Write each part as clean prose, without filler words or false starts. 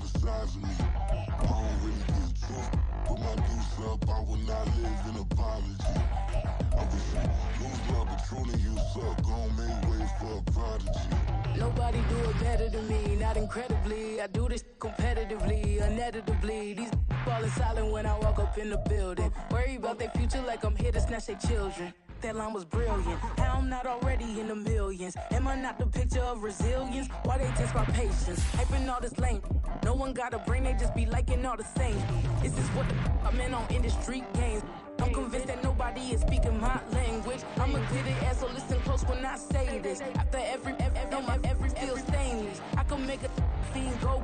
the size of me. I don't really get tough. Put my deuce up, I will not live in apology. I wish you lose love, but truly you suck. Gon' make way for a prodigy. Nobody do it better than me, not incredibly. I do this competitively, uneditably. These falling silent when I walk up in the building. Worry about their future like I'm here to snatch their children. That line was brilliant. How I'm not already in the millions? Am I not the picture of resilience? Why they test my patience? Hyping all this lame. No one got a brain, they just be liking all the same. Is this what the I'm in on industry games? I'm convinced that nobody is speaking my language. I'm a good ass, so listen close when I say this. After every feel stainless. I can make a fiend go.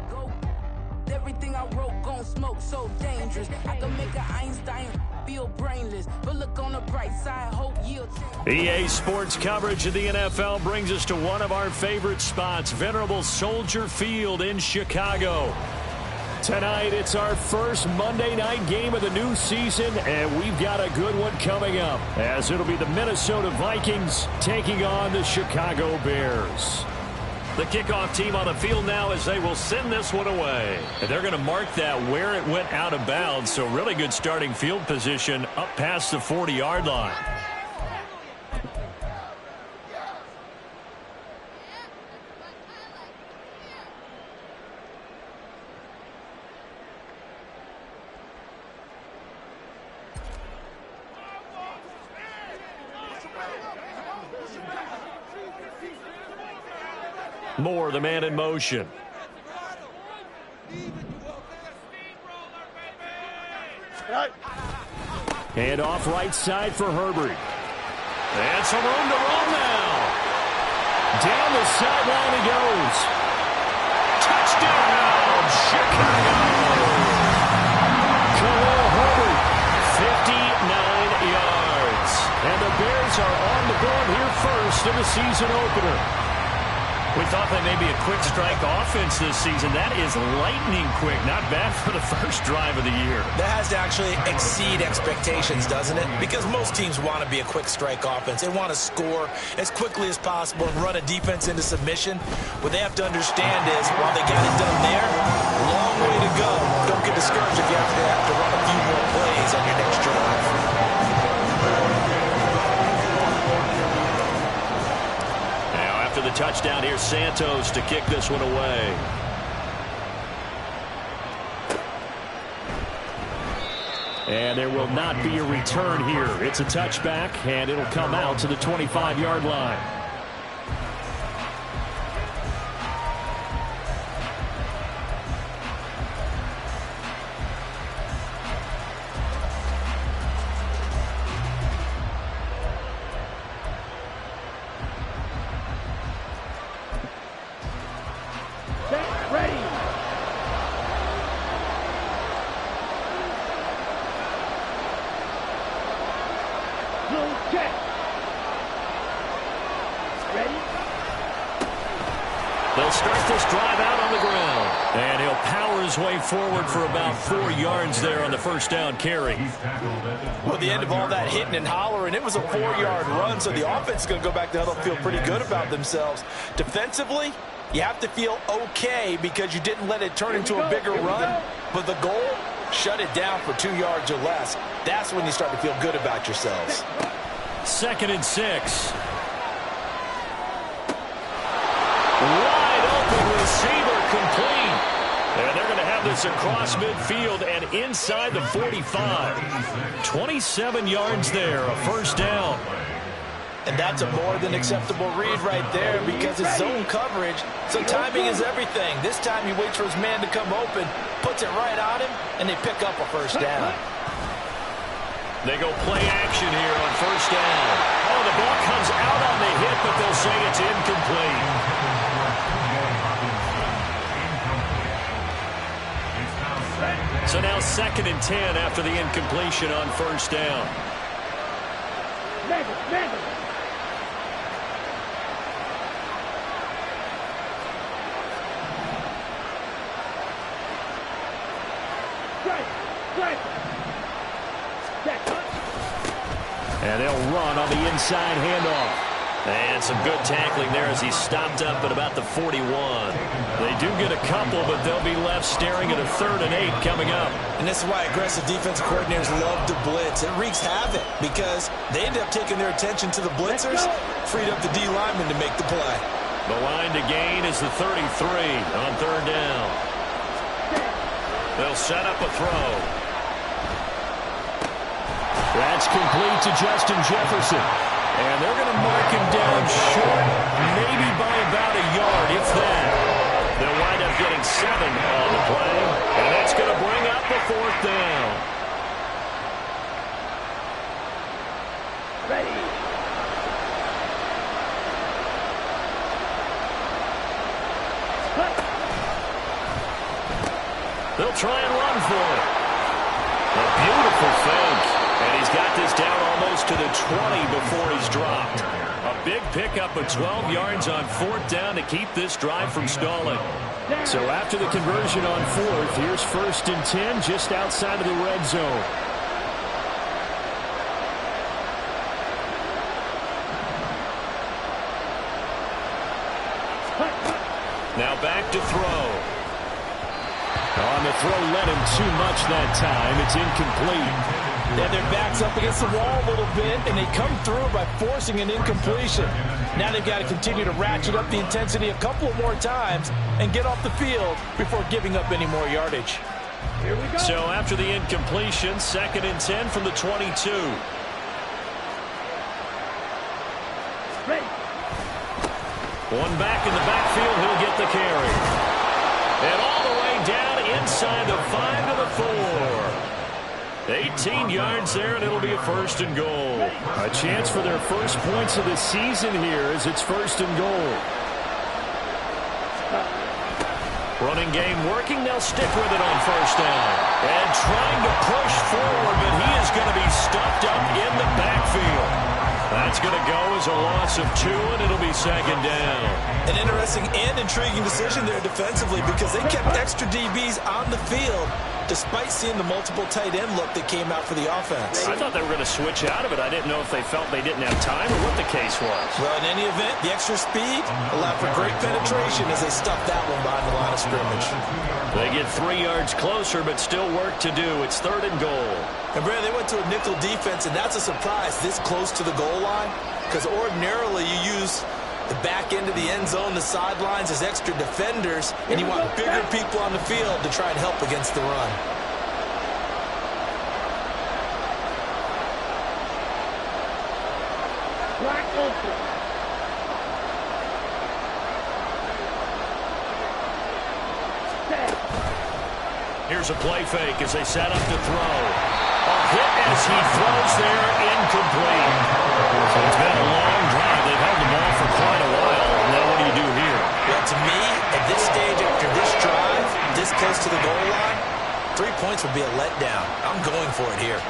Everything I wrote gon' smoke, so dangerous. I can make an Einstein feel brainless. But look on the bright side, hope yield. EA Sports coverage of the NFL brings us to one of our favorite spots, venerable Soldier Field in Chicago. Tonight, it's our first Monday night game of the new season, and we've got a good one coming up, as it'll be the Minnesota Vikings taking on the Chicago Bears. The kickoff team on the field now as they will send this one away. And they're going to mark that where it went out of bounds, so really good starting field position up past the 40-yard line. Moore, the man in motion. Hand off right side for Herbert. And some room to run now. Down the sideline he goes. Touchdown, Chicago. Khalil Herbert, 59 yards. And the Bears are on the board here first in the season opener. We thought that may be a quick strike offense this season. That is lightning quick. Not bad for the first drive of the year. That has to actually exceed expectations, doesn't it? Because most teams want to be a quick strike offense. They want to score as quickly as possible and run a defense into submission. What they have to understand is, while they got it done there, long way to go. Don't get discouraged if you have to run a few more plays on your next drive. The touchdown here, Santos to kick this one away. And there will not be a return here. It's a touchback, and it'll come out to the 25-yard line. They'll start this drive out on the ground. And he'll power his way forward for about 4 yards there on the first down carry. Well, the end of all that hitting and hollering, it was a 4-yard run, so the offense is going to go back to huddle and feel pretty good about themselves. Defensively, you have to feel okay because you didn't let it turn into a bigger run. But the goal, shut it down for 2 yards or less. That's when you start to feel good about yourselves. 2nd and 6. Wide open receiver complete. And they're going to have this across midfield and inside the 45. 27 yards there, a first down. And that's a more than acceptable read right there because it's zone coverage, so timing is everything. This time he waits for his man to come open, puts it right on him, and they pick up a first down. They go play action here on first down. Oh, the ball comes out on the hit, but they'll say it's incomplete. So now 2nd and 10 after the incompletion on first down. And they'll run on the inside handoff. And some good tackling there as he stopped up at about the 41. They do get a couple, but they'll be left staring at a 3rd and 8 coming up. And this is why aggressive defensive coordinators love to blitz. It wreaks havoc because they end up taking their attention to the blitzers, freed up the D lineman to make the play. The line to gain is the 33 on 3rd down. They'll set up a throw. That's complete to Justin Jefferson. And they're going to mark him down short, maybe by about a yard, if that. They'll wind up getting 7 on the play, and that's going to bring up the 4th down. Ready. They'll try and run for it. A beautiful fake. And he's got this down almost to the 20 before he's dropped. A big pickup of 12 yards on 4th down to keep this drive from stalling. So after the conversion on 4th, here's 1st and 10 just outside of the red zone. Now back to throw. On the throw, led him too much that time. It's incomplete. Yeah, their back's up against the wall a little bit, and they come through by forcing an incompletion. Now they've got to continue to ratchet up the intensity a couple more times and get off the field before giving up any more yardage. Here we go. So after the incompletion, 2nd and 10 from the 22. Ready. One back in the backfield, he'll get the carry. And all the way down inside the 5 to the 4. 18 yards there, and it'll be a 1st and goal. A chance for their first points of the season here as it's 1st and goal. Running game working. They'll stick with it on 1st down. And trying to push forward, but he is going to be stuffed up in the backfield. That's going to go as a loss of 2, and it'll be 2nd down. An interesting and intriguing decision there defensively because they kept extra DBs on the field despite seeing the multiple tight end look that came out for the offense. I thought they were going to switch out of it. I didn't know if they felt they didn't have time or what the case was. Well, in any event, the extra speed allowed for great penetration as they stuffed that one behind the line of scrimmage. They get 3 yards closer, but still work to do. It's 3rd and goal. And, Brad, they went to a nickel defense, and that's a surprise this close to the goal line because ordinarily you use the back end of the end zone, the sidelines as extra defenders, and you want bigger people on the field to try and help against the run. Black open. Here's a play fake as they set up to throw. A hit as he throws there, incomplete. So it's been a long drive. They've held the ball for quite a while. Now what do you do here? Well, to me, at this stage after this drive, this close to the goal line, 3 points would be a letdown. I'm going for it here.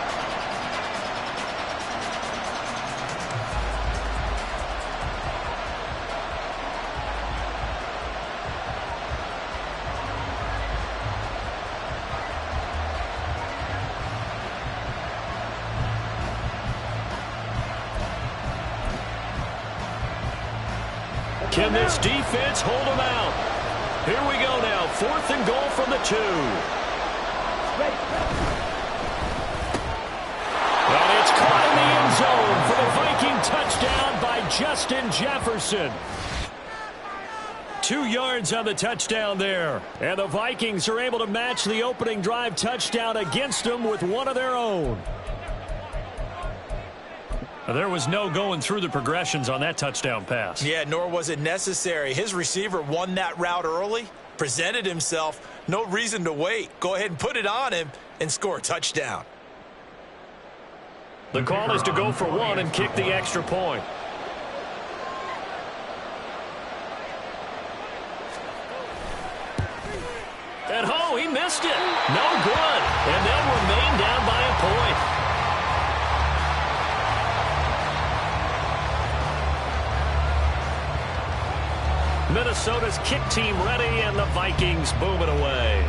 Can this defense hold them out? Here we go now. 4th and goal from the 2. And it's caught in the end zone for the Viking touchdown by Justin Jefferson. 2 yards on the touchdown there. And the Vikings are able to match the opening drive touchdown against them with one of their own. There was no going through the progressions on that touchdown pass. Yeah, nor was it necessary. His receiver won that route early, presented himself. No reason to wait. Go ahead and put it on him and score a touchdown. The call is to go for 1 and kick the extra point. And oh, he missed it. No good. And they'll remain down by a point. Minnesota's kick team ready, and the Vikings boom it away.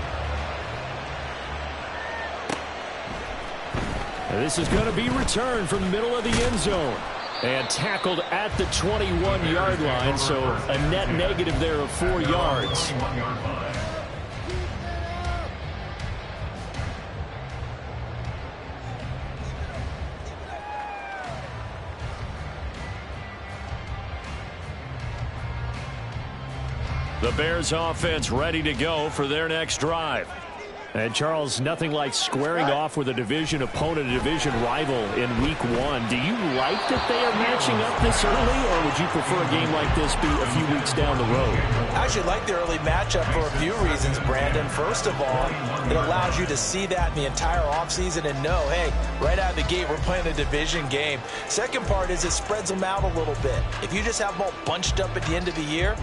And this is going to be returned from the middle of the end zone. And tackled at the 21-yard line, so a net negative there of 4 yards. The Bears offense ready to go for their next drive. And, Charles, nothing like squaring off with a division opponent, a division rival in Week 1. Do you like that they are matching up this early, or would you prefer a game like this be a few weeks down the road? I actually like the early matchup for a few reasons, Brandon. First of all, it allows you to see that in the entire offseason and know, hey, right out of the gate, we're playing a division game. Second part is it spreads them out a little bit. If you just have them all bunched up at the end of the year,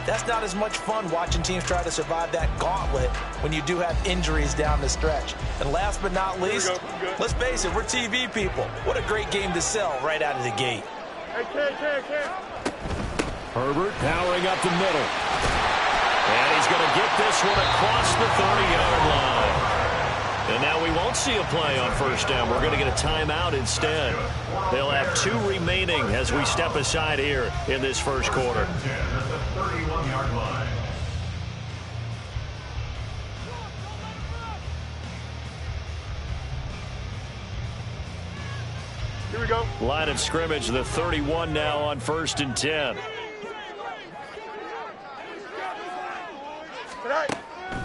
that's not as much fun watching teams try to survive that gauntlet when you do have injuries down the stretch. And last but not least, let's face it, we're TV people. What a great game to sell right out of the gate. Herbert powering up the middle. And he's going to get this one across the 30-yard line. And now we won't see a play on first down. We're going to get a timeout instead. They'll have 2 remaining as we step aside here in this first quarter. 31-yard line. Here we go. Line of scrimmage, the 31 now on 1st and 10.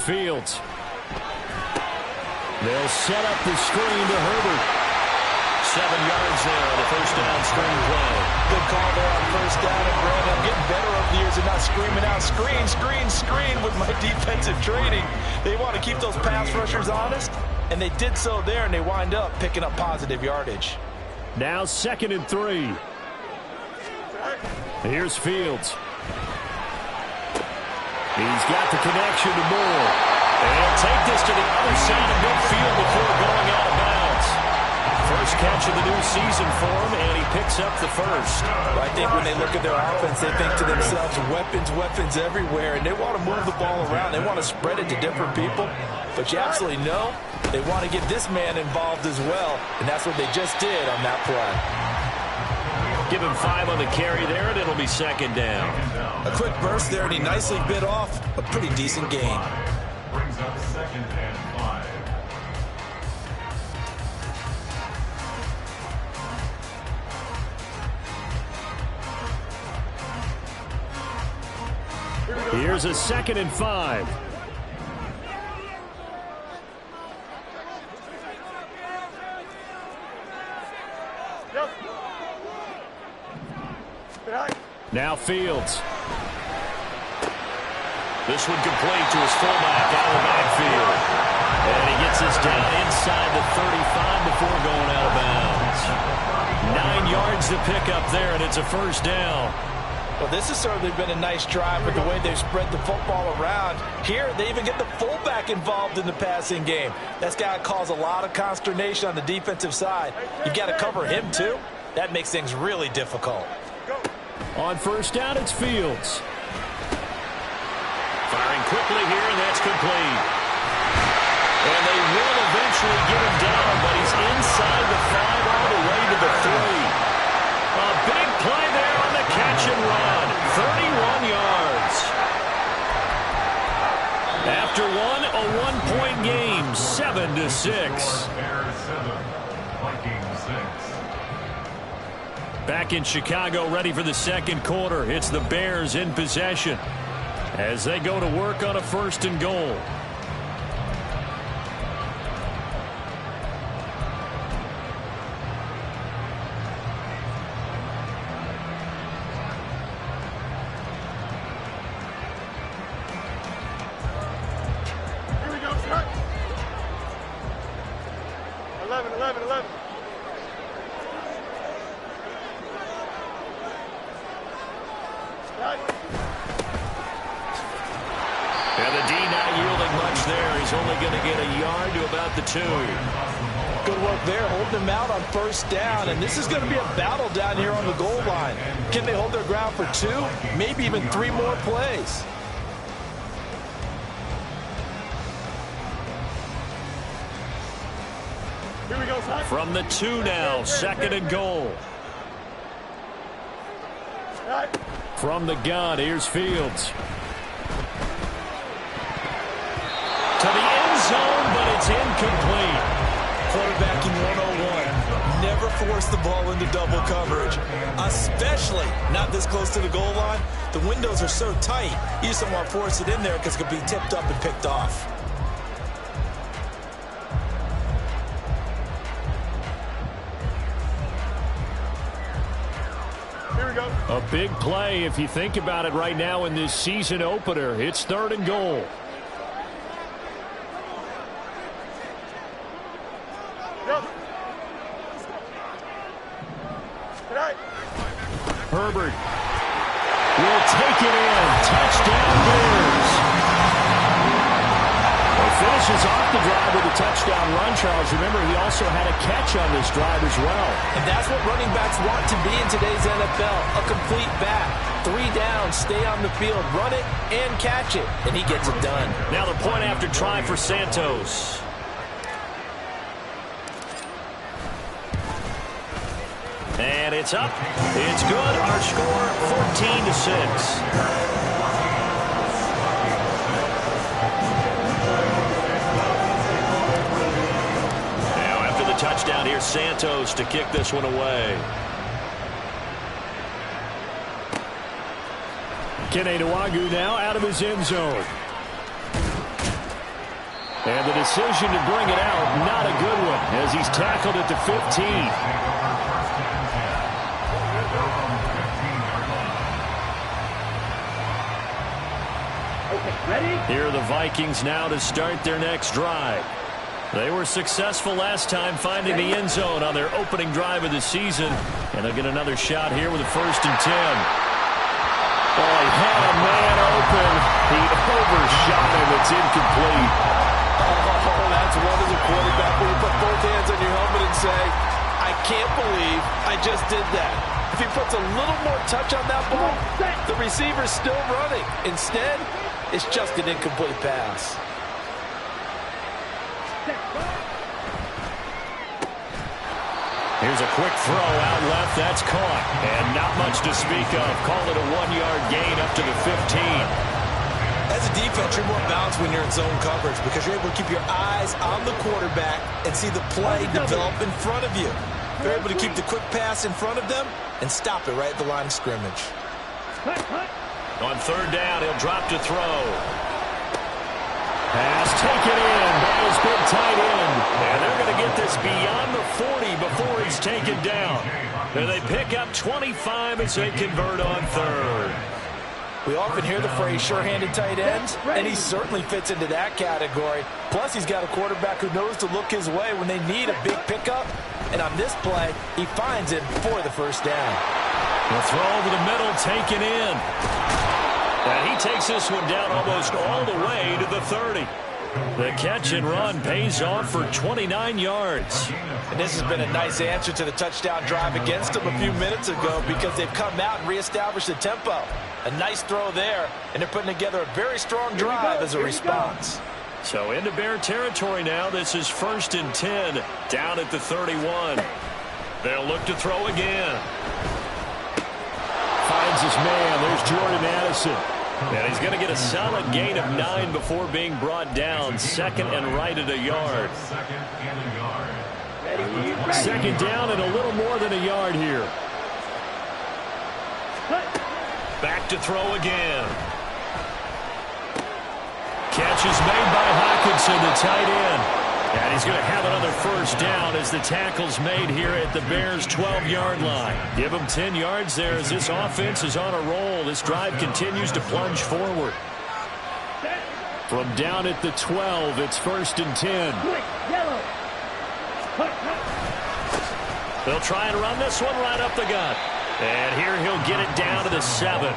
Fields. They'll set up the screen to Herbert. 7 yards there on the first down screen play. Good call there on first down. And Brandon, I'm getting better over the years and not screaming out, screen, screen, screen with my defensive training. They want to keep those pass rushers honest, and they did so there, and they wind up picking up positive yardage. Now 2nd and 3. Here's Fields. He's got the connection to Moore. And he'll take this to the other side of midfield before going out of bounds. First catch of the new season for him, and he picks up the first. Well, I think when they look at their offense, they think to themselves, weapons, weapons everywhere, and they want to move the ball around. They want to spread it to different people. But you absolutely know they want to get this man involved as well, and that's what they just did on that play. Give him 5 on the carry there, and it'll be 2nd down. A quick burst there, and he nicely bit off a pretty decent gain. Brings up 2nd and 5. Here's a 2nd and 5. Now Fields. This one complete to his fullback out of the backfield. And he gets this down inside the 35 before going out of bounds. 9 yards to pick up there, and it's a first down. Well, this has certainly been a nice drive with the way they've spread the football around. Here, they even get the fullback involved in the passing game. That's got to cause a lot of consternation on the defensive side. You've got to cover him, too. That makes things really difficult. On first down, it's Fields. Firing quickly here, and that's complete. And they will eventually get him down, but he's inside the 5 all the way to the 3. A big play there on the catch and run. 31 yards. After one, a 1-point game, 7-6. Back in Chicago, ready for the second quarter. It's the Bears in possession as they go to work on a 1st and goal. Here we go, start. 11, 11, 11. And the D not yielding much there. He's only going to get a yard to about the 2. Good work there, holding them out on first down. And this is going to be a battle down here on the goal line. Can they hold their ground for 2, maybe even 3 more plays? Here we go, son. From the 2 now, 2nd and goal. From the gun, here's Fields. To the end zone, but it's incomplete. Quarterbacking 101. Never force the ball into double coverage, especially not this close to the goal line. The windows are so tight, you just don't want to force it in there because it could be tipped up and picked off. Here we go. A big play if you think about it right now in this season opener. It's 3rd and goal. Herbert will take it in. Touchdown Bears. Well, finishes off the drive with a touchdown run, Charles. Remember, he also had a catch on this drive as well. And that's what running backs want to be in today's NFL. A complete back. 3 down, stay on the field, run it, and catch it. And he gets it done. Now the point after try for Santos. And it's up. It's good. Our score, 14-6. Now after the touchdown, here's Santos to kick this one away. Keneduagu now out of his end zone. And the decision to bring it out, not a good one, as he's tackled at the 15. Here are the Vikings now to start their next drive. They were successful last time finding the end zone on their opening drive of the season. And they'll get another shot here with a 1st and 10. Oh, he had a man open. He overshot him. It's incomplete. Oh, that's one as a quarterback where you put both hands on your helmet and say, I can't believe I just did that. If he puts a little more touch on that ball, the receiver's still running. Instead, it's just an incomplete pass. Here's a quick throw out left. That's caught. And not much to speak of. Call it a 1-yard gain up to the 15. As a defense, you're more balanced when you're in zone coverage because you're able to keep your eyes on the quarterback and see the play develop in front of you. You're able to keep the quick pass in front of them and stop it right at the line of scrimmage. On 3rd down, he'll drop to throw. Pass taken in by his big tight end. And they're going to get this beyond the 40 before he's taken down. And they pick up 25 as they convert on 3rd. We often hear the phrase sure-handed tight ends, and he certainly fits into that category. Plus, he's got a quarterback who knows to look his way when they need a big pickup. And on this play, he finds it for the 1st down. The throw over the middle, taken in. And he takes this one down almost all the way to the 30. The catch and run pays off for 29 yards. And this has been a nice answer to the touchdown drive against them a few minutes ago because they've come out and reestablished the tempo. A nice throw there, and they're putting together a very strong drive as a response. So into Bear territory now. This is 1st and 10 down at the 31. They'll look to throw again. Finds his man. There's Jordan Addison. And he's going to get a solid gain of 9 before being brought down. 2nd and right at a yard. 2nd down and a little more than a yard here. Back to throw again. Catch is made by Hockenson, the tight end. And he's going to have another 1st down as the tackle's made here at the Bears' 12-yard line. Give them 10 yards there as this offense is on a roll. This drive continues to plunge forward. From down at the 12, it's 1st and 10. They'll try and run this one right up the gut. And here he'll get it down to the 7.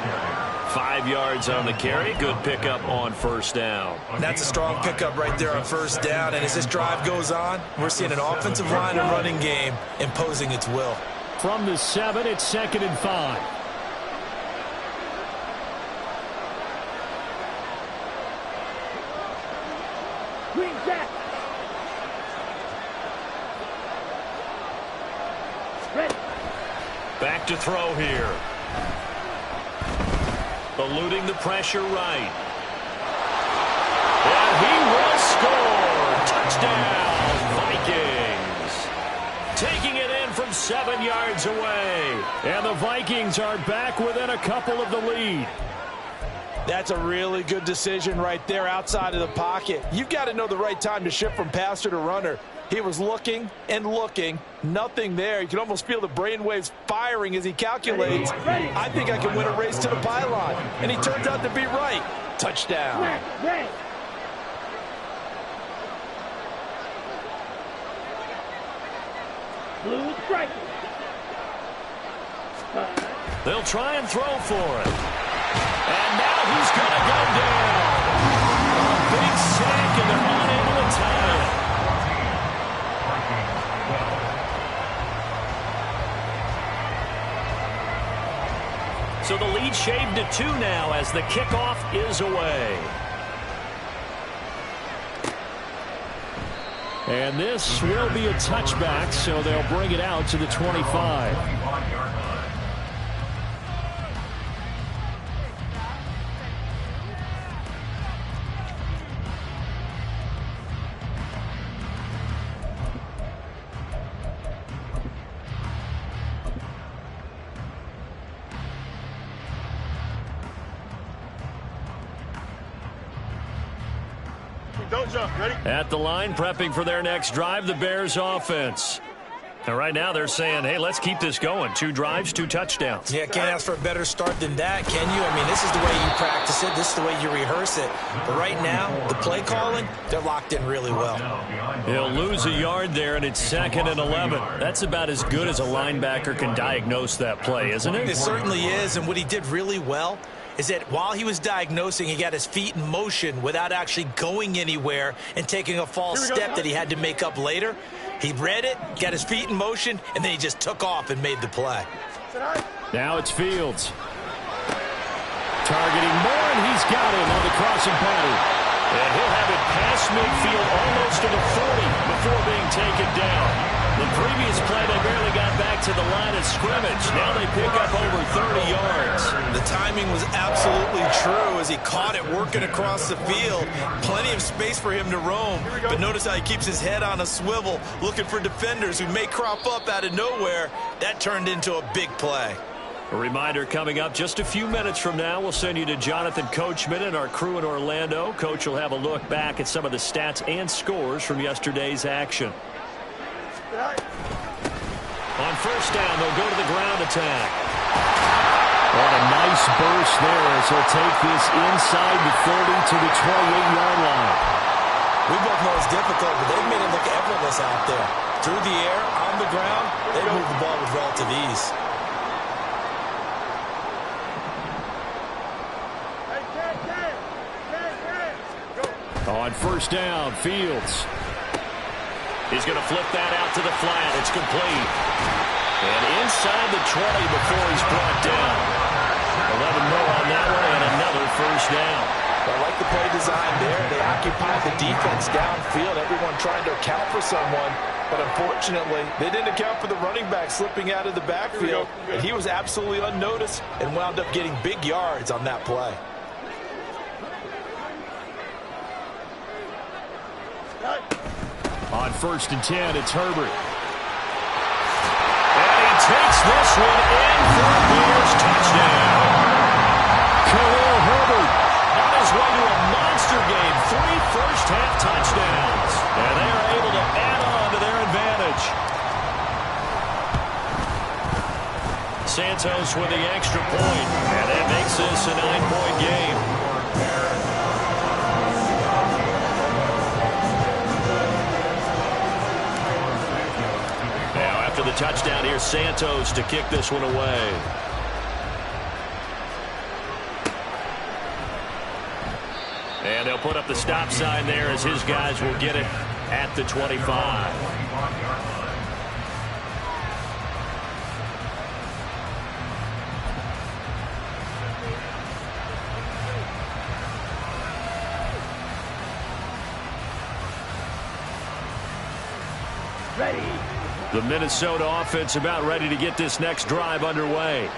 5 yards on the carry. Good pickup on 1st down. That's a strong pickup right there on 1st down. And as this drive goes on, we're seeing an offensive line and running game imposing its will. From the 7, it's 2nd and 5. Green jack. Back to throw here. eluding the pressure right. And he will score. Touchdown, Vikings. Taking it in from 7 yards away. And the Vikings are back within a couple of the lead. That's a really good decision right there outside of the pocket. You've got to know the right time to shift from passer to runner. He was looking and looking, nothing there. You can almost feel the brainwaves firing as he calculates. I think I can win a race to the pylon. And he turns out to be right. Touchdown. Blue strike. They'll try and throw for it. And now he's going to go down. A big sack, and they're unable to tie it. So the lead shaved to 2 now as the kickoff is away. And this will be a touchback, so they'll bring it out to the 25. Don't jump. Ready? At the line, prepping for their next drive, the Bears offense. And right now they're saying, hey, let's keep this going. 2 drives, 2 touchdowns. Yeah, can't ask for a better start than that, can you? I mean, this is the way you practice it. This is the way you rehearse it. But right now, the play calling, they're locked in really well. He'll lose a yard there, and it's 2nd and 11. That's about as good as a linebacker can diagnose that play, isn't it? It certainly is, and what he did really well is that while he was diagnosing, he got his feet in motion without actually going anywhere and taking a false step that he had to make up later. He read it, got his feet in motion, and then he just took off and made the play. Now it's Fields. Targeting Moore, and he's got him on the crossing pattern. And he'll have it past midfield almost to the 40 before being taken down. The previous play, they barely got back to the line of scrimmage. Now they pick up over 30 yards. The timing was absolutely true as he caught it working across the field. Plenty of space for him to roam. But notice how he keeps his head on a swivel, looking for defenders who may crop up out of nowhere. That turned into a big play. A reminder coming up just a few minutes from now. We'll send you to Jonathan Coachman and our crew in Orlando. Coach will have a look back at some of the stats and scores from yesterday's action. On first down, they'll go to the ground attack. And a nice burst there as he'll take this inside the 30 to the 28-yard line. We both know it's difficult, but they've made it look effortless out there. Through the air, on the ground, they move the ball with relative ease. On first down, Fields. He's going to flip that out to the flat. It's complete. And inside the 20 before he's brought down. 11 more on that one, and another first down. I like the play design there. They occupied the defense downfield, everyone trying to account for someone. But unfortunately, they didn't account for the running back slipping out of the backfield. And he was absolutely unnoticed and wound up getting big yards on that play. On first and 10, it's Herbert. And he takes this one in for a Bears touchdown. Khalil Herbert on his way to a monster game. 3 first-half touchdowns. And they are able to add on to their advantage. Santos with the extra point. And that makes this a 9-point game. The touchdown here, Santos to kick this one away. And they'll put up the stop sign there as his guys will get it at the 25. Ready. The Minnesota offense about ready to get this next drive underway.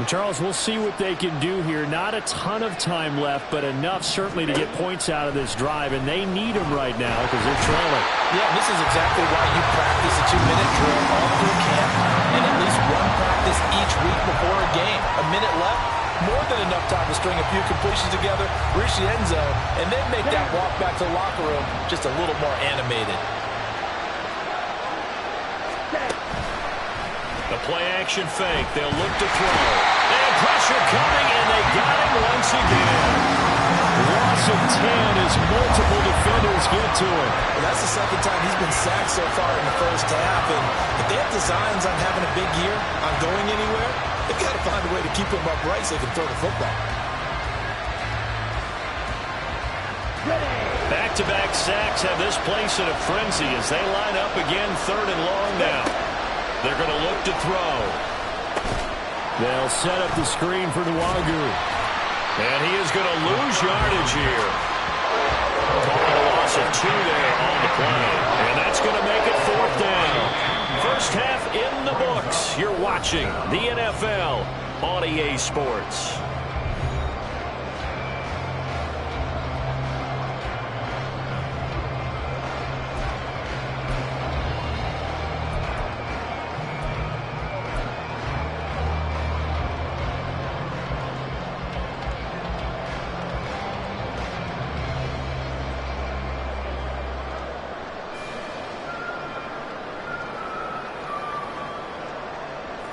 Charles, we'll see what they can do here. Not a ton of time left, but enough certainly to get points out of this drive, and they need them right now because they're trailing. Yeah, this is exactly why you practice a 2-minute drill all through camp and at least one practice each week before a game. A minute left, more than enough time to string a few completions together, reach the end zone, and then make that walk back to the locker room just a little more animated. The play-action fake. They'll look to throw. And pressure coming, and they got him once again. Loss of 10 as multiple defenders get to him. Well, that's the second time he's been sacked so far in the first half. And if they have designs on having a big year, on going anywhere, they've got to find a way to keep him upright so they can throw the football. Back-to-back sacks have this place in a frenzy as they line up again, 3rd and long now. They're going to look to throw. They'll set up the screen for Nwagu. And he is going to lose yardage here. A loss of 2 there on the play. And that's going to make it 4th down. First half in the books. You're watching the NFL on EA Sports.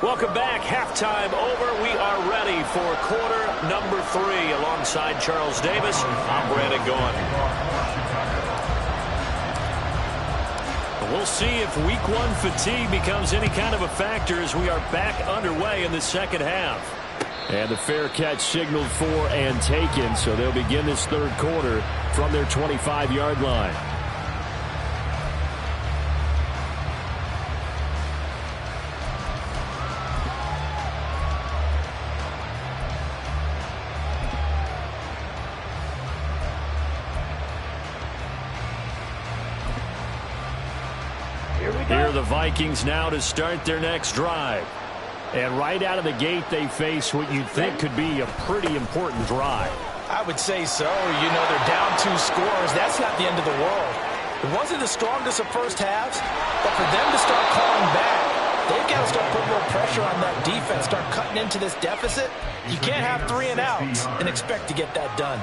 Welcome back. Halftime over. We are ready for quarter number 3. Alongside Charles Davis, I'm Brandon Gaughan. We'll see if week 1 fatigue becomes any kind of a factor as we are back underway in the second half. And the fair catch signaled for and taken, so they'll begin this 3rd quarter from their 25-yard line. Here are the Vikings now to start their next drive. And right out of the gate, they face what you'd think could be a pretty important drive. I would say so. You know, they're down 2 scores. That's not the end of the world. It wasn't the strongest of first halves, but for them to start calling back, they've got to start putting more pressure on that defense, start cutting into this deficit. You can't have 3 and outs and expect to get that done.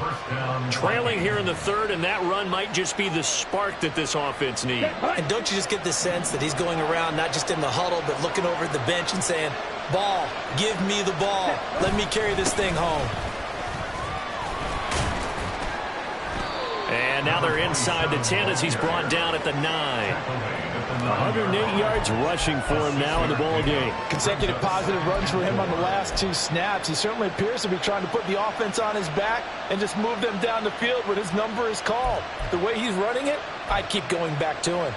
Trailing here in the 3rd, and that run might just be the spark that this offense needs. And don't you just get the sense that he's going around not just in the huddle, but looking over at the bench and saying, ball, give me the ball. Let me carry this thing home. And now they're inside the 10 as he's brought down at the 9. 108 yards rushing for him now in the ball game. Consecutive positive runs for him on the last 2 snaps. He certainly appears to be trying to put the offense on his back and just move them down the field when his number is called. The way he's running it, I'd keep going back to him.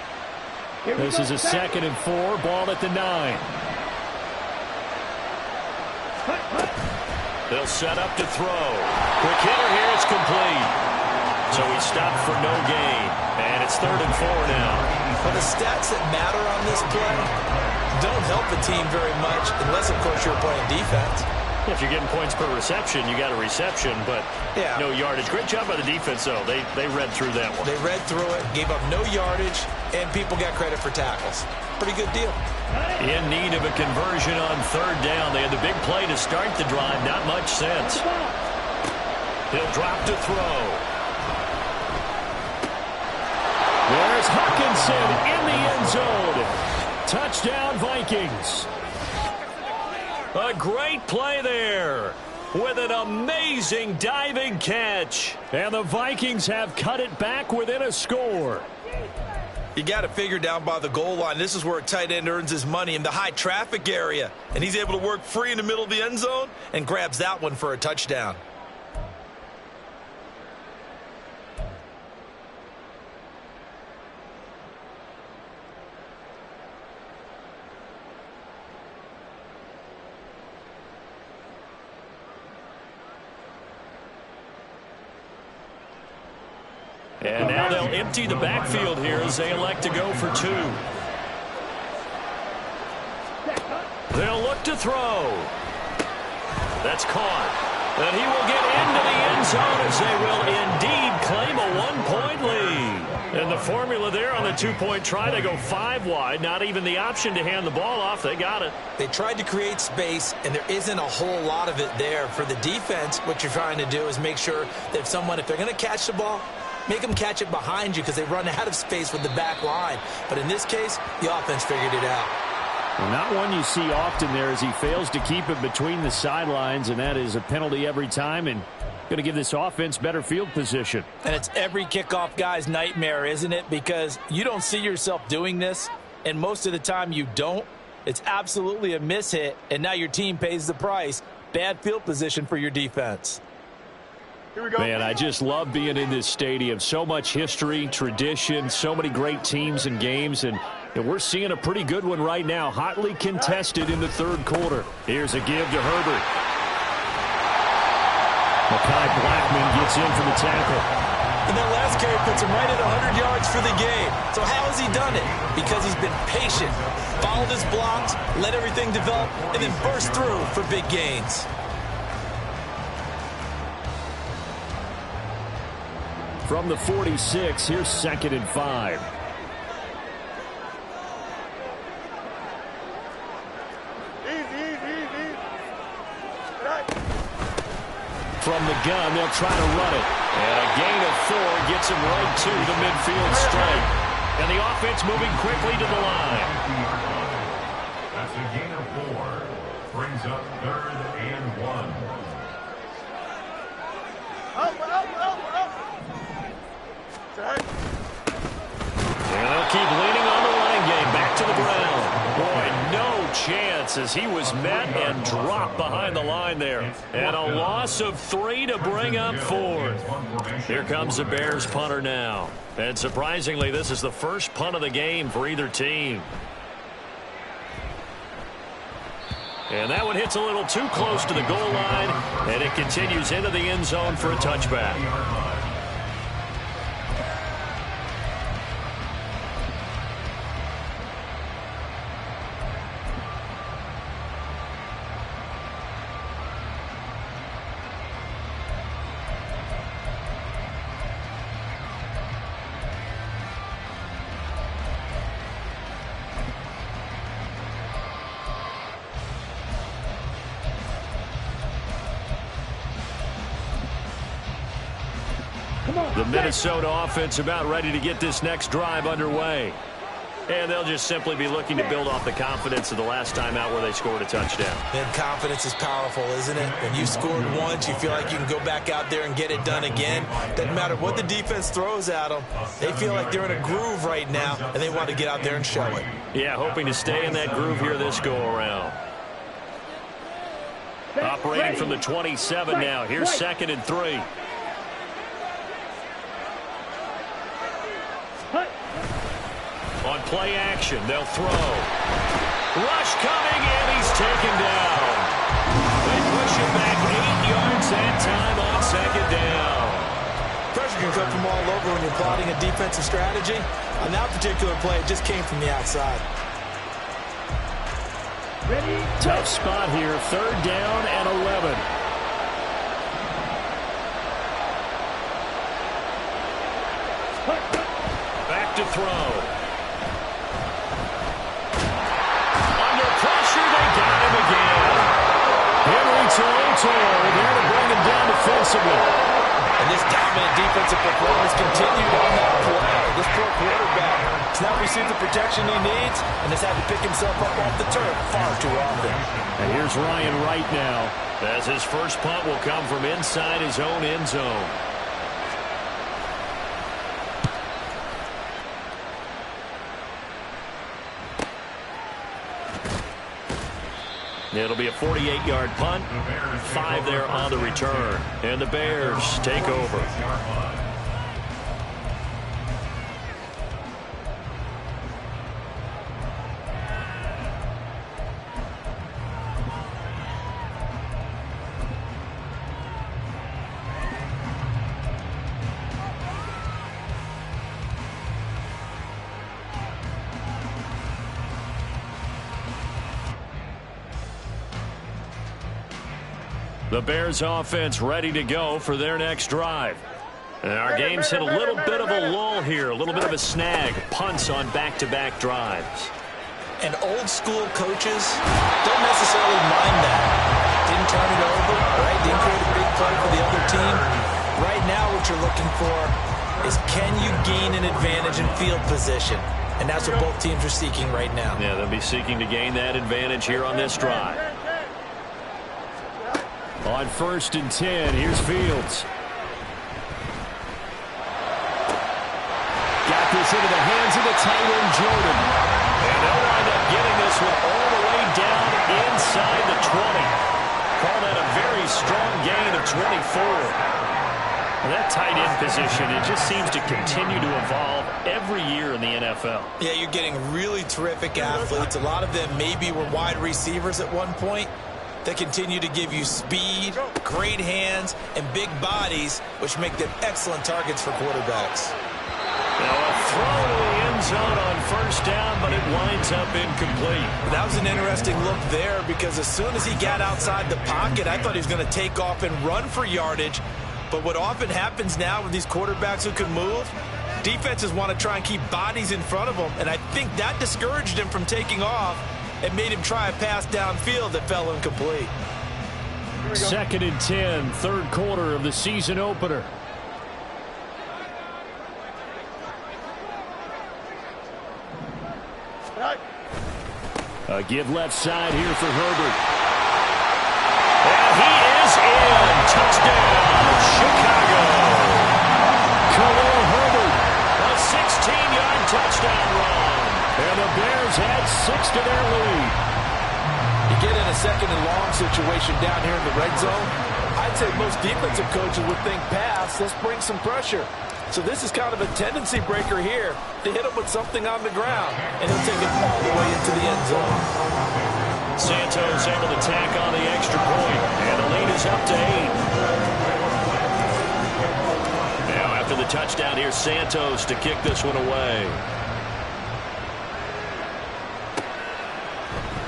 This is a 2nd and 4, ball at the 9. They'll set up to throw. Quick hitter here, it's complete. So he stopped for no gain. And it's 3rd and 4 now. But the stats that matter on this play don't help the team very much, unless, of course, you're playing defense. If you're getting points per reception, you got a reception, but no yardage. Great job by the defense, though. They read through that one. They read through it, gave up no yardage, and people got credit for tackles. Pretty good deal. In need of a conversion on 3rd down. They had the big play to start the drive. Not much sense. He'll drop to throw. There's Hawkinson in the end zone. Touchdown, Vikings. A great play there with an amazing diving catch. And the Vikings have cut it back within a score. You got to figure down by the goal line. This is where a tight end earns his money, in the high traffic area. And he's able to work free in the middle of the end zone and grabs that one for a touchdown. And now they'll empty the backfield here as they elect to go for 2. They'll look to throw. That's caught. And he will get into the end zone as they will indeed claim a 1-point lead. And the formula there on the 2-point try, they go 5 wide. Not even the option to hand the ball off. They got it. They tried to create space, and there isn't a whole lot of it there. For the defense, what you're trying to do is make sure that if they're going to catch the ball, make them catch it behind you because they run out of space with the back line. But in this case, the offense figured it out. Well, not one you see often there as he fails to keep it between the sidelines, and that is a penalty every time and going to give this offense better field position. And it's every kickoff guy's nightmare, isn't it? Because you don't see yourself doing this, and most of the time you don't. It's absolutely a mishit, and now your team pays the price. Bad field position for your defense. Here we go. Man, I just love being in this stadium. So much history, tradition, so many great teams and games, and we're seeing a pretty good one right now, hotly contested in the third quarter. Here's a give to Herbert. Mekhi Blackman gets in for the tackle. And that last carry puts him right at 100 yards for the game. So how has he done it? Because he's been patient, followed his blocks, let everything develop, and then burst through for big gains. From the 46, here's 2nd and 5. From the gun, they'll try to run it. And a gain of 4 gets him right to the midfield stripe. And the offense moving quickly to the line. That's a gain of 4. Brings up 3rd and 1. And they'll keep leaning on the running game. Back to the ground. Boy, no chance as he was met and dropped behind the line there. And a loss of 3 to bring up 4. Here comes the Bears punter now. And surprisingly, this is the first punt of the game for either team. And that one hits a little too close to the goal line, and it continues into the end zone for a touchback. The Minnesota offense about ready to get this next drive underway. And they'll just simply be looking to build off the confidence of the last time out where they scored a touchdown. And confidence is powerful, isn't it? When you scored once, you feel like you can go back out there and get it done again. Doesn't matter what the defense throws at them. They feel like they're in a groove right now, and they want to get out there and show it. Yeah, hoping to stay in that groove here this go-around. Operating from the 27 now. Here's 2nd and 3. On play action, they'll throw. Rush coming, and he's taken down. They push him back 8 yards that time on 2nd down. Pressure can come from all over when you're plotting a defensive strategy. On that particular play, it just came from the outside. Ready? Tough spot here, 3rd down and 11. Back to throw. There to bring him down defensively. And this dominant defensive performance continued on that play. This poor quarterback has not received the protection he needs and has had to pick himself up off the turf far too often. And here's Ryan Wright now, as his first punt will come from inside his own end zone. It'll be a 48-yard punt, 5 there on the return. And the Bears take over. The Bears offense ready to go for their next drive. And our game's hit a little bit of a lull here, a little bit of a snag. Punts on back-to-back drives. And old-school coaches don't necessarily mind that. Didn't turn it over, right? Didn't create a big play for the other team. Right now what you're looking for is can you gain an advantage in field position? And that's what both teams are seeking right now. Yeah, they'll be seeking to gain that advantage here on this drive. On 1st and 10, here's Fields. Got this into the hands of the tight end, Jordan. And they'll wind up getting this one all the way down inside the 20. Call that a very strong gain of 24. And that tight end position, it just seems to continue to evolve every year in the NFL. Yeah, you're getting really terrific athletes. A lot of them maybe were wide receivers at one point. They continue to give you speed, great hands, and big bodies, which make them excellent targets for quarterbacks. Now a throw to the end zone on 1st down, but it winds up incomplete. That was an interesting look there because as soon as he got outside the pocket, I thought he was going to take off and run for yardage. But what often happens now with these quarterbacks who can move, defenses want to try and keep bodies in front of them, and I think that discouraged him from taking off and made him try a pass downfield that fell incomplete. 2nd and 10, 3rd quarter of the season opener. A give left side here for Herbert. And he is in. Touchdown, Chicago. Khalil Herbert, a 16-yard touchdown run. And the Bears add 6 to their lead. You get in a 2nd and long situation down here in the red zone. I'd say most defensive coaches would think pass, let's bring some pressure. So this is kind of a tendency breaker here to hit him with something on the ground, and he'll take it all the way into the end zone. Santos able to tack on the extra point, and the lead is up to 8. Now after the touchdown, here's Santos to kick this one away.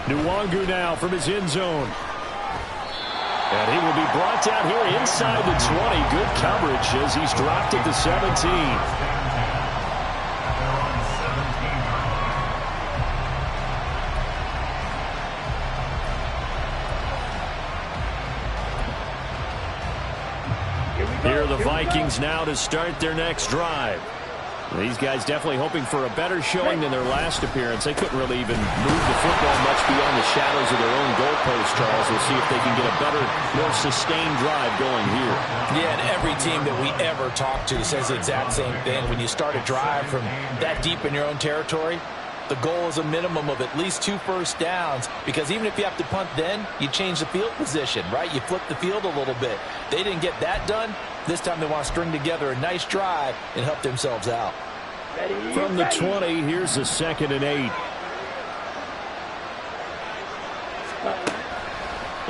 Nwangu now from his end zone. And he will be brought down here inside the 20. Good coverage as he's dropped at the 17. Here are the Vikings now to start their next drive. These guys definitely hoping for a better showing than their last appearance. They couldn't really even move the football much beyond the shadows of their own goalpost, Charles. We'll see if they can get a better, more sustained drive going here. Yeah, and every team that we ever talk to says the exact same thing. When you start a drive from that deep in your own territory, the goal is a minimum of at least 2 first downs, because even if you have to punt then, you change the field position, right? You flip the field a little bit. They didn't get that done. This time they want to string together a nice drive and help themselves out. From the 20, here's a 2nd and 8.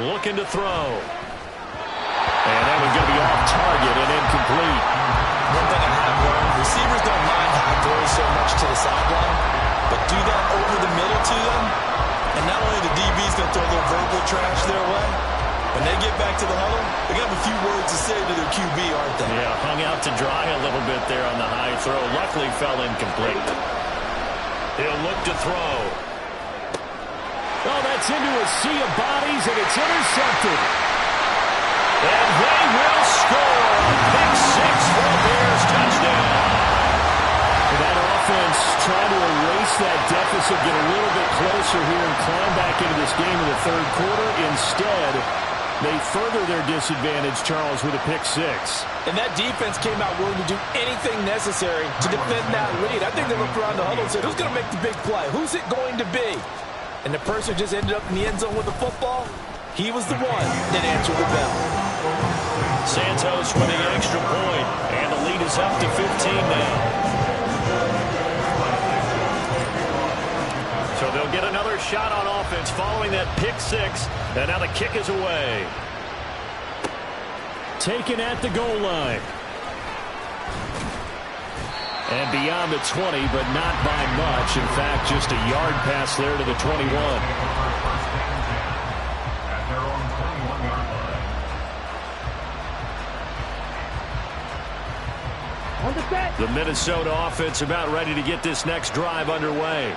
Looking to throw. And that one's going to be off target and incomplete. One thing I have learned, receivers don't mind high throws so much to the sideline, but do that over the middle to them, and not only the DB's going to throw a little verbal trash their way, when they get back to the huddle, they got a few words to say to their QB, aren't they? Yeah, hung out to dry a little bit there on the high throw. Luckily fell incomplete. He'll look to throw. Oh, that's into a sea of bodies, and it's intercepted. And they will score. Pick 6 for the Bears. Touchdown. That offense trying to erase that deficit, get a little bit closer here and climb back into this game in the 3rd quarter. Instead, they further their disadvantage, Charles, with a pick 6. And that defense came out willing to do anything necessary to defend that lead. I think they looked around the huddle and said, who's going to make the big play? Who's it going to be? And the person who just ended up in the end zone with the football, he was the one that answered the bell. Santos with the extra point, and the lead is up to 15 now. So they'll get another shot on offense following that pick 6, and now the kick is away. Taken at the goal line. And beyond the 20, but not by much. In fact, just a yard pass there to the 21. The Minnesota offense about ready to get this next drive underway.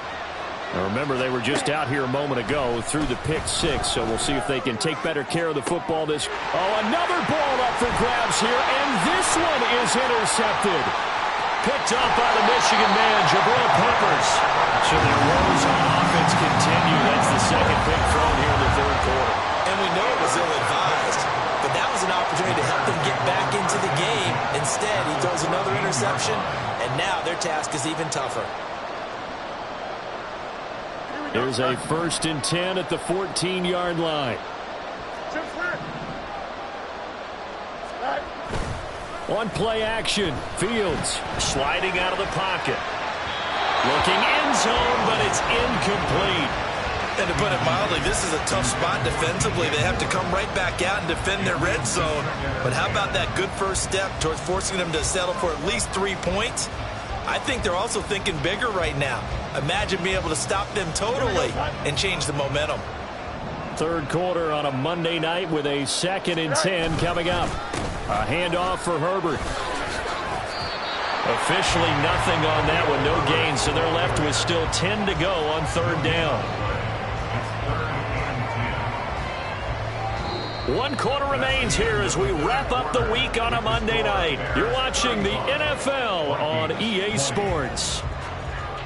Now remember, they were just out here a moment ago through the pick six, so we'll see if they can take better care of the football. Another ball up for grabs here, and this one is intercepted. Picked up by the Michigan man, Jabril Peppers. So their woes on offense continue. That's the second pick thrown here in the third quarter. And we know it was ill-advised, but that was an opportunity to help them get back into the game. Instead, he throws another interception, and now their task is even tougher. There's a 1st and 10 at the 14-yard line. On play action, Fields sliding out of the pocket. Looking end zone, but it's incomplete. And to put it mildly, this is a tough spot defensively. They have to come right back out and defend their red zone. But how about that good first step towards forcing them to settle for at least 3 points? I think they're also thinking bigger right now. Imagine being able to stop them totally and change the momentum. Third quarter on a Monday night with a 2nd and 10 coming up. A handoff for Herbert. Officially nothing on that one, no gain, so they're left with still 10 to go on 3rd down. 1 quarter remains here as we wrap up the week on a Monday night. You're watching the NFL on EA Sports.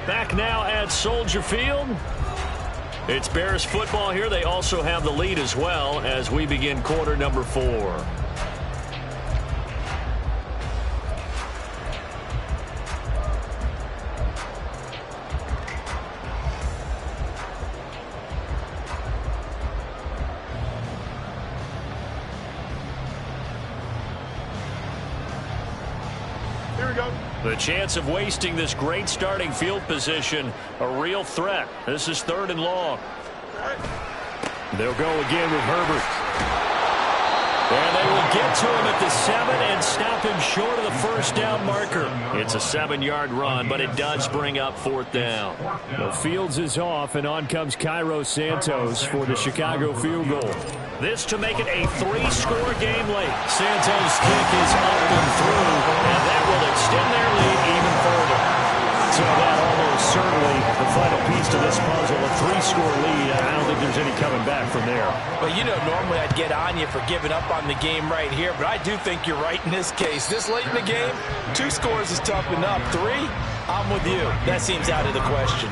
Back now at Soldier Field. It's Bears football here. They also have the lead as well as we begin quarter number 4. The chance of wasting this great starting field position, a real threat. This is 3rd and long. They'll go again with Herbert. And they will get to him at the 7 and stop him short of the 1st down marker. It's a 7-yard run, but it does bring up 4th down. Well, Fields is off, and on comes Cairo Santos for the Chicago field goal. This to make it a 3-score game late. Santos' kick is up and through, and that will extend their lead even further. So that almost certainly the final piece to this puzzle, a 3-score lead. I don't think there's any coming back from there. Well, you know, normally I'd get on you for giving up on the game right here, but I do think you're right in this case. This late in the game, 2 scores is tough enough. 3, I'm with you. That seems out of the question.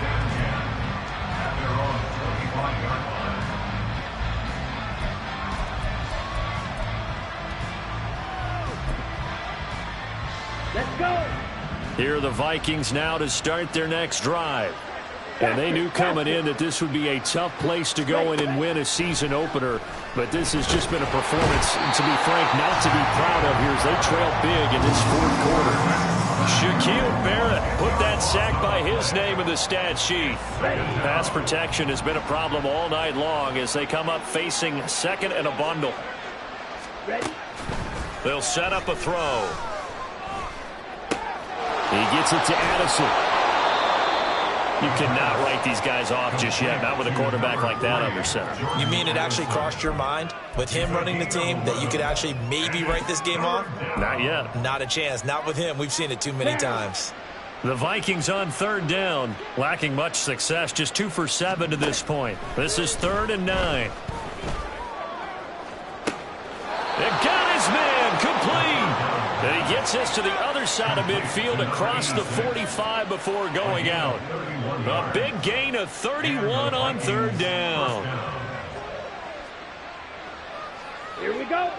Let's go. Here are the Vikings now to start their next drive. And they knew coming in that this would be a tough place to go in and win a season opener. But this has just been a performance, to be frank, not to be proud of here as they trail big in this 4th quarter. Shaquille Barrett put that sack by his name in the stat sheet. Pass protection has been a problem all night long as they come up facing 2nd and a bundle. They'll set up a throw. He gets it to Addison. You cannot write these guys off just yet, not with a quarterback like that under center. You mean it actually crossed your mind with him running the team that you could actually maybe write this game off? Not yet. Not a chance. Not with him. We've seen it too many times. The Vikings on 3rd down, lacking much success, just 2 for 7 to this point. This is 3rd and 9. They got his man complete. And he gets this to the other side of midfield across the 45 before going out. A big gain of 31 on 3rd down. Here we go.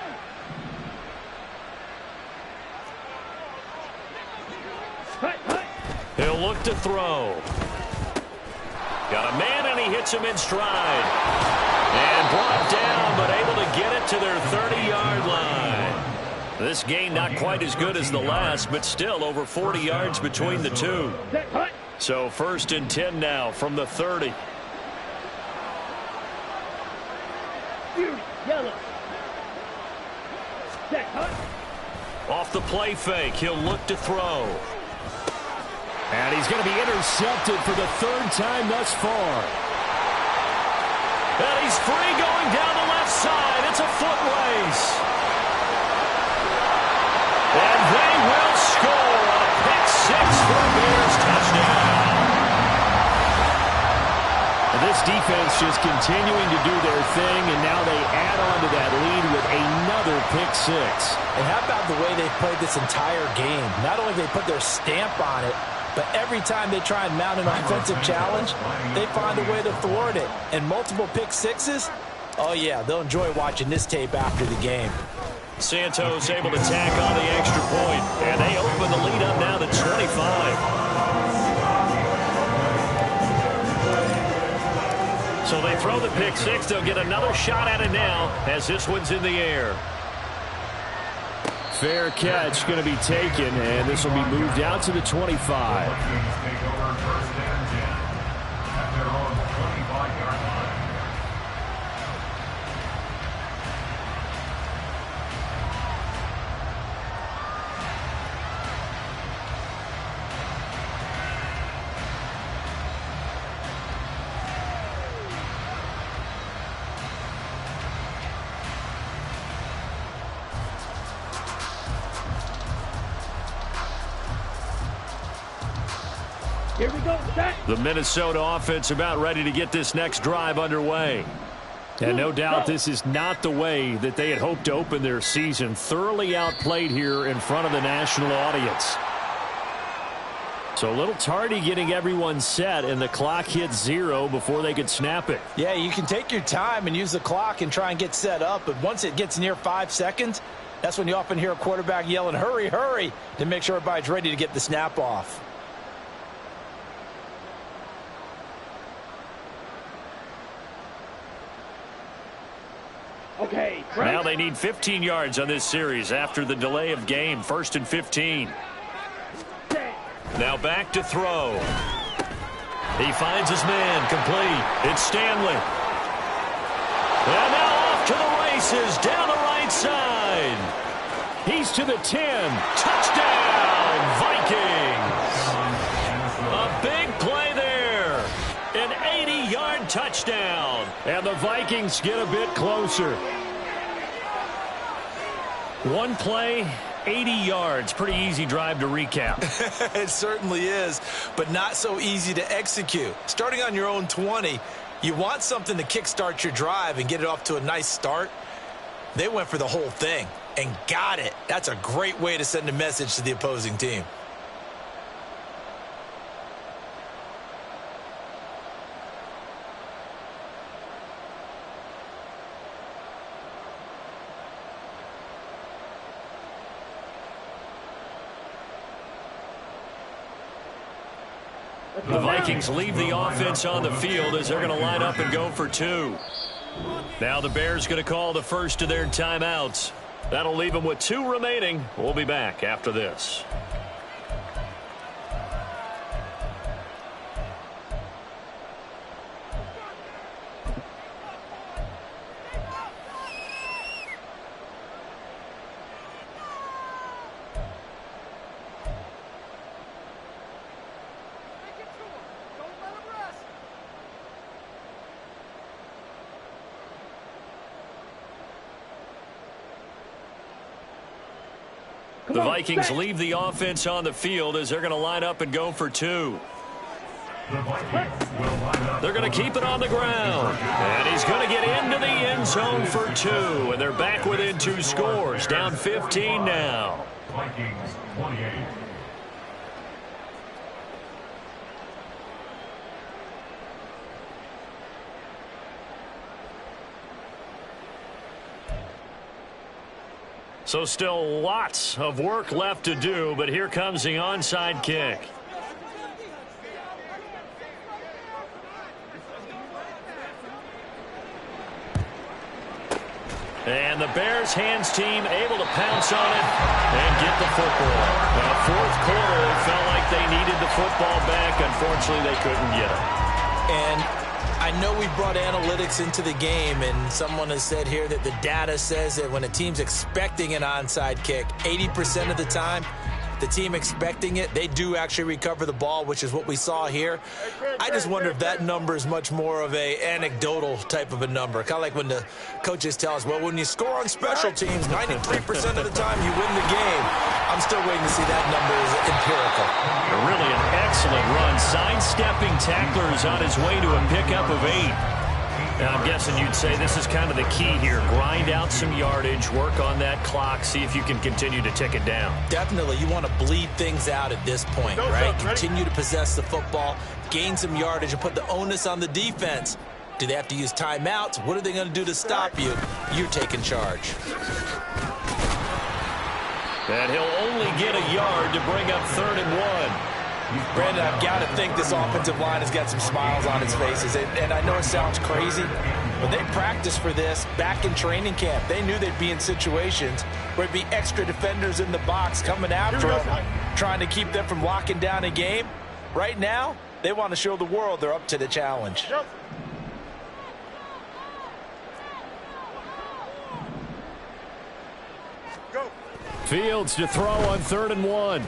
He'll look to throw. Got a man, and he hits him in stride. And brought down, but able to get it to their 30-yard line. This gain not quite as good as the last, but still over 40 yards between the two. So 1st and 10 now from the 30. Off the play fake, he'll look to throw. And he's going to be intercepted for the 3rd time thus far. And he's free going down the left side. It's a foot race. And they will score on a defense just continuing to do their thing, and now they add on to that lead with another pick six. And how about the way they played this entire game? Not only did they put their stamp on it, but every time they try and mount an offensive challenge, they find a way to thwart it. And multiple pick sixes, oh yeah, they'll enjoy watching this tape after the game. Santos able to tack on the extra point, and they open the lead up now to 25. So they throw the pick six. They'll get another shot at it now as this one's in the air. Fair catch going to be taken, and this will be moved out to the 25. Here we go, set. The Minnesota offense about ready to get this next drive underway. And no doubt this is not the way that they had hoped to open their season. Thoroughly outplayed here in front of the national audience. So a little tardy getting everyone set, and the clock hit 0 before they could snap it. Yeah, you can take your time and use the clock and try and get set up, but once it gets near 5 seconds, that's when you often hear a quarterback yelling, hurry, hurry, to make sure everybody's ready to get the snap off. Okay. Now they need 15 yards on this series after the delay of game. 1st and 15. Now back to throw. He finds his man. Complete. It's Stanley. And now off to the races down the right side. He's to the 10. Touchdown, Vikings. A big play there. An 80-yard touchdown. And the Vikings get a bit closer. One play, 80 yards. Pretty easy drive to recap. It certainly is, but not so easy to execute. Starting on your own 20, you want something to kickstart your drive and get it off to a nice start. They went for the whole thing and got it. That's a great way to send a message to the opposing team. The Vikings leave the offense on the field as they're going to line up and go for 2. Now the Bears going to call the first of their timeouts. That'll leave them with 2 remaining. We'll be back after this. The Vikings leave the offense on the field as they're going to line up and go for 2. They're going to keep it on the ground. And he's going to get into the end zone for 2. And they're back within 2 scores. Down 15 now. Vikings 28. So still lots of work left to do, but here comes the onside kick. And the Bears hands team able to pounce on it and get the football. Now, 4th quarter, it felt like they needed the football back. Unfortunately, they couldn't get it. And I know we brought analytics into the game, and someone has said here that the data says that when a team's expecting an onside kick, 80% of the time, the team expecting it, they do actually recover the ball, which is what we saw here. I just wonder if that number is much more of a anecdotal type of a number. Kind of like when the coaches tell us, well, when you score on special teams, 93% of the time you win the game. I'm still waiting to see that number as empirical. Really an excellent run. Sidestepping tacklers on his way to a pickup of 8. Now, I'm guessing you'd say this is kind of the key here. Grind out some yardage, work on that clock, see if you can continue to tick it down. Definitely. You want to bleed things out at this point, right? Continue to possess the football, gain some yardage, and put the onus on the defense. Do they have to use timeouts? What are they going to do to stop you? You're taking charge. And he'll only get a yard to bring up 3rd and 1. Brandon, I've got to think this offensive line has got some smiles on its faces. And I know it sounds crazy, but they practiced for this back in training camp. They knew they'd be in situations where there'd be extra defenders in the box coming after them, trying to keep them from locking down a game. Right now, they want to show the world they're up to the challenge. Fields to throw on 3rd and 1. And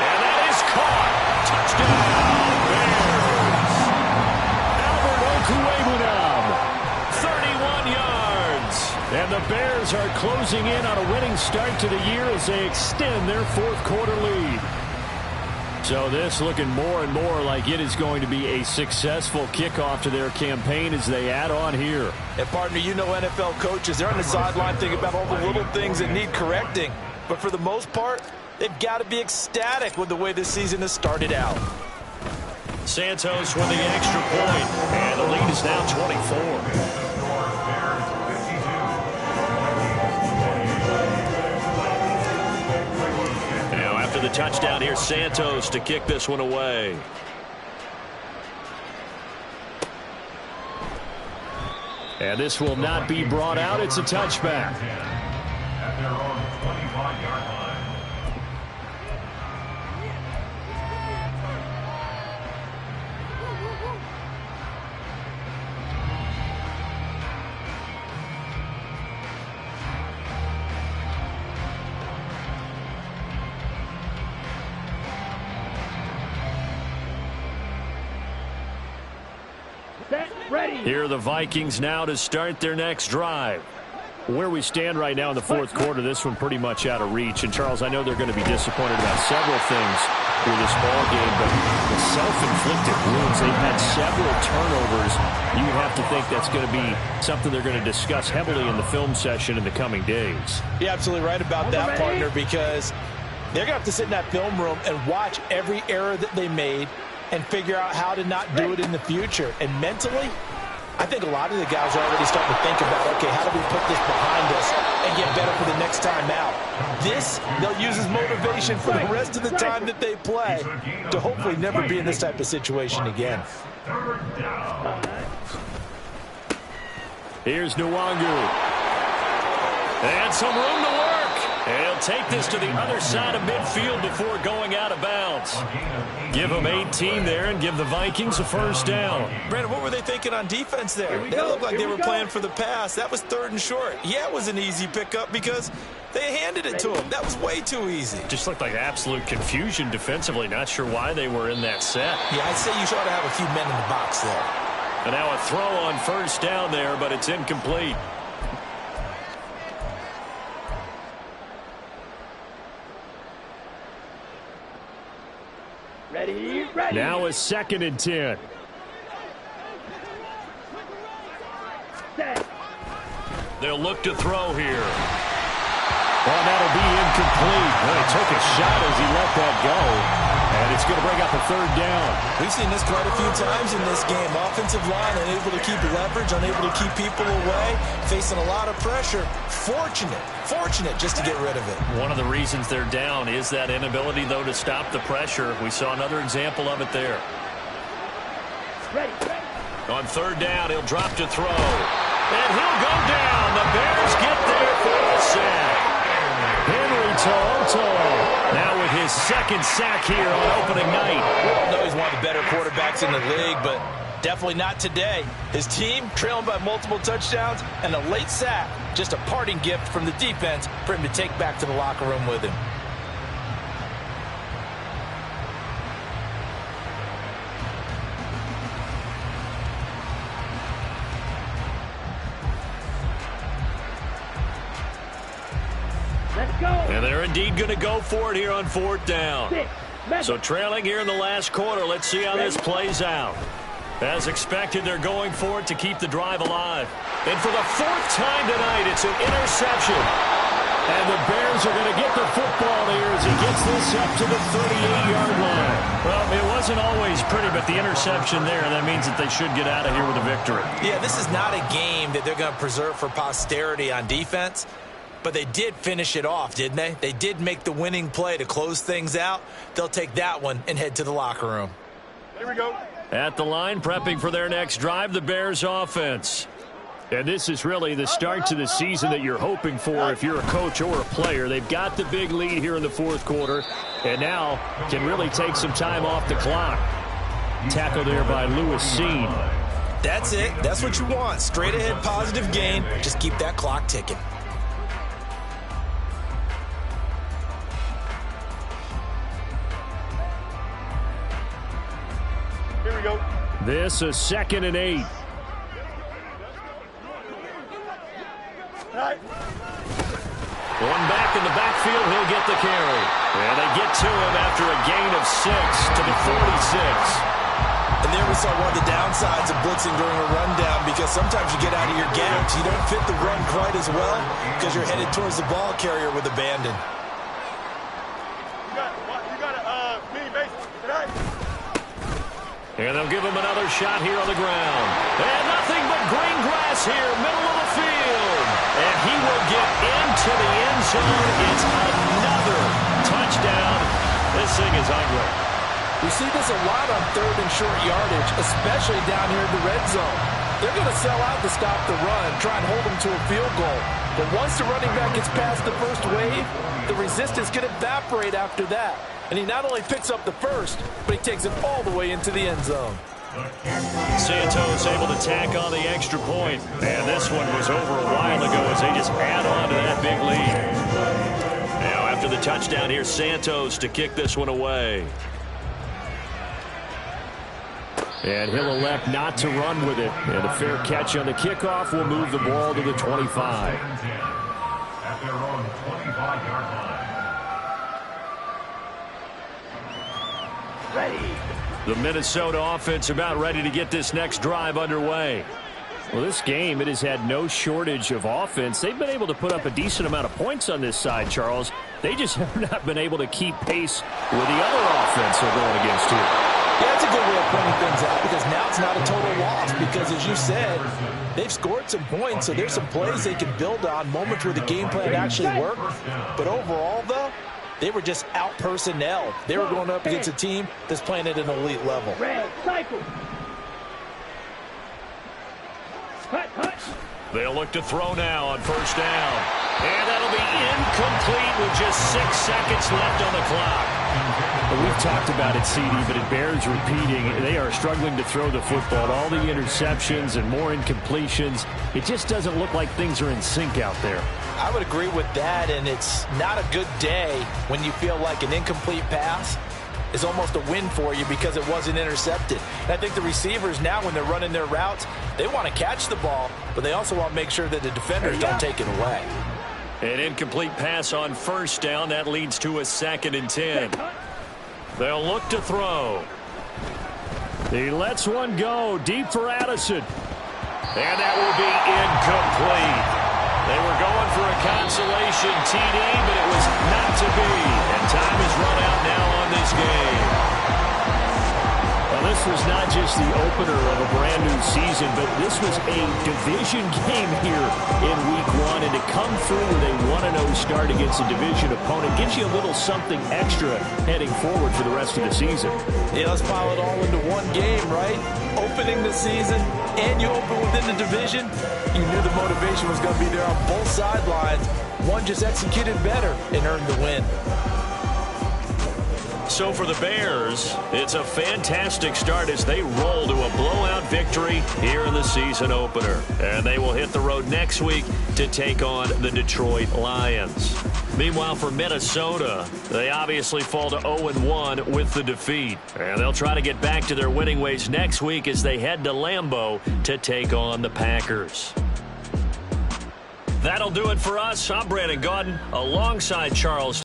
that is caught. Touchdown, Bears. Albert Okwuegbunam, 31 yards. And the Bears are closing in on a winning start to the year as they extend their 4th quarter lead. So this looking more and more like it is going to be a successful kickoff to their campaign as they add on here. And partner, you know NFL coaches, they're on the sideline thinking about all the little things that need correcting. But for the most part, they've got to be ecstatic with the way this season has started out. Santos with the extra point, and the lead is now 24. The touchdown here, Santos to kick this one away. And this will not be brought out. It's a touchback. At their own 25-yard line. Here are the Vikings now to start their next drive. Where we stand right now in the 4th quarter, this one pretty much out of reach. And, Charles, I know they're going to be disappointed about several things through this ball game, but the self-inflicted wounds, they've had several turnovers. You have to think that's going to be something they're going to discuss heavily in the film session in the coming days. You're absolutely right about that, partner, because they're going to have to sit in that film room and watch every error that they made and figure out how to not do it in the future. And mentally, I think a lot of the guys are already starting to think about, okay, how do we put this behind us and get better for the next time out? This, they'll use as motivation for the rest of the time that they play to hopefully never be in this type of situation again. Here's Nwangu. And some room to work. And he'll take this to the other side of midfield before going out of bounds. Give them 18 there and give the Vikings a first down. Brandon, what were they thinking on defense there? They looked like they were playing for the pass. That was 3rd and short. Yeah, it was an easy pickup because they handed it to him. That was way too easy. Just looked like absolute confusion defensively. Not sure why they were in that set. Yeah, I'd say you ought to have a few men in the box there. And now a throw on first down there, but it's incomplete. Ready. Now a 2nd and 10. Set. They'll look to throw here. Well, that'll be incomplete. Well, he took a shot as he let that go. And it's going to bring up a 3rd down. We've seen this quite a few times in this game. Offensive line unable to keep leverage, unable to keep people away, facing a lot of pressure. Fortunate just to get rid of it. One of the reasons they're down is that inability, though, to stop the pressure. We saw another example of it there. Ready. On 3rd down, he'll drop to throw. And he'll go down. The Bears get there for the sack. Henry To'oto now with his 2nd sack here on opening night. We all know he's one of the better quarterbacks in the league, but definitely not today. His team trailing by multiple touchdowns and a late sack. Just a parting gift from the defense for him to take back to the locker room with him. Let's go. And they're indeed going to go for it here on 4th down. So trailing here in the last quarter. Let's see how this plays out. As expected, they're going for it to keep the drive alive. And for the 4th time tonight, it's an interception. And the Bears are going to get the football here as he gets this up to the 38-yard line. Well, it wasn't always pretty, but the interception there, that means that they should get out of here with a victory. Yeah, this is not a game that they're going to preserve for posterity on defense. But they did finish it off, didn't they? They did make the winning play to close things out. They'll take that one and head to the locker room. Here we go. At the line, prepping for their next drive, the Bears offense. And this is really the start to the season that you're hoping for if you're a coach or a player. They've got the big lead here in the 4th quarter, and now can really take some time off the clock. Tackle there by Lewis Seen. That's it. That's what you want. Straight ahead positive gain. Just keep that clock ticking. Here we go. This is 2nd and 8. One back in the backfield, he'll get the carry. And they get to him after a gain of 6 to the 46. And there we saw one of the downsides of blitzing during a rundown, because sometimes you get out of your gaps. You don't fit the run quite as well because you're headed towards the ball carrier with abandon. You got a mini base tonight. And they'll give him another shot here on the ground. And nothing but green grass here, middle of the field. And he will get into the end zone. It's another touchdown. This thing is ugly. We see this a lot on 3rd and short yardage, especially down here in the red zone. They're going to sell out to stop the run, try and hold them to a field goal. But once the running back gets past the first wave, the resistance can evaporate after that. And he not only picks up the first, but he takes it all the way into the end zone. Santos able to tack on the extra point. And this one was over a while ago as they just add on to that big lead. Now after the touchdown, here's Santos to kick this one away. And he'll elect not to run with it. And a fair catch on the kickoff will move the ball to the 25. At their own 25-yard line. Ready. The Minnesota offense about ready to get this next drive underway. Well, this game, it has had no shortage of offense. They've been able to put up a decent amount of points on this side, Charles. They just have not been able to keep pace with the other offense they're going against here. Yeah, that's a good way of pointing things out, because now it's not a total loss, because as you said, they've scored some points, so there's some plays they can build on, moments where the game plan actually worked. But overall, though, they were just out personnel. They were going up against a team that's playing at an elite level. Red cycle. They'll look to throw now on 1st down. And that'll be incomplete with just 6 seconds left on the clock. Well, we've talked about it, CD, but it bears repeating. They are struggling to throw the football. All the interceptions and more incompletions. It just doesn't look like things are in sync out there. I would agree with that, and it's not a good day when you feel like an incomplete pass is almost a win for you because it wasn't intercepted. And I think the receivers now, when they're running their routes, they want to catch the ball, but they also want to make sure that the defenders don't take it away. An incomplete pass on 1st down. That leads to a 2nd and 10. They'll look to throw. He lets one go deep for Addison. And that will be incomplete. They were going for a consolation TD, but it was not to be. And time is run out now on this game. Well, this was not just the opener of a brand new season, but this was a division game here in week 1. And to come through with a 1-0 start against a division opponent gives you a little something extra heading forward for the rest of the season. Yeah, let's pile it all into one game, right? Opening the season, and you open within the division. You knew the motivation was going to be there on both sidelines. One just executed better and earned the win. So for the Bears, it's a fantastic start as they roll to a blowout victory here in the season opener. And they will hit the road next week to take on the Detroit Lions. Meanwhile, for Minnesota, they obviously fall to 0-1 with the defeat. And they'll try to get back to their winning ways next week as they head to Lambeau to take on the Packers. That'll do it for us. I'm Brandon Gaudin alongside Charles